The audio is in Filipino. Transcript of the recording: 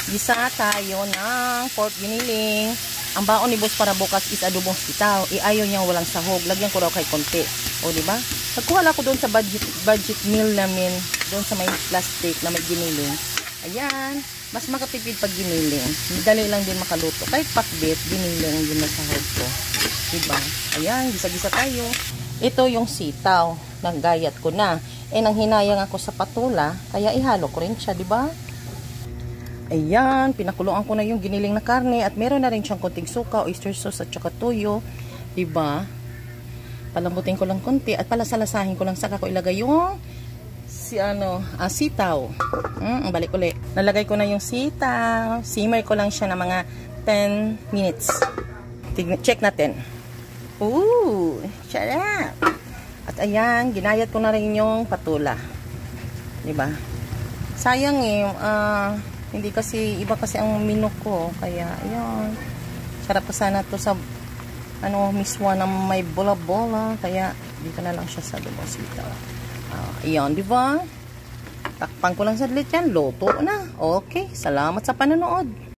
Gisa tayo ng pork giniling. Ang baon ni boss para bukas is adobong sitaw. Ayaw niya walang sahog. Lagyan ko raw kay konti. O, diba? Nagkuha lang ko doon sa budget meal namin. Doon sa may plastic na may giniling. Ayan. Mas makatipid pag giniling. Dali lang din makaluto. Kahit pakbet, giniling din na sahog ko. Diba? Ayan. Gisa-gisa tayo. Ito yung sitaw. Naggayat ko na. Nang hinayang ako sa patula. Kaya ihalo ko rin siya. Diba? Ayan, pinakuluan ko na yung giniling na karne at meron na rin siyang konting suka, oyster sauce at saka toyo. Diba? Palambutin ko lang konti at palasalasahin ko lang saka ko ilagay yung sitaw. Balik ulit. Nalagay ko na yung sitaw. Simmer ko lang siya ng mga 10 minutes. Check natin. Ooh, sarap. At ayan, ginayat ko na rin yung patula. Diba? Sayang hindi kasi, iba kasi ang menu ko. Kaya, ayun. Sarap pa sana to sa, miswa na may bola-bola. Kaya, dito na lang siya sa adobong sitaw. Ayun, di ba? Takpan ko lang sa dilit yan. Luto na. Okay. Salamat sa panonood.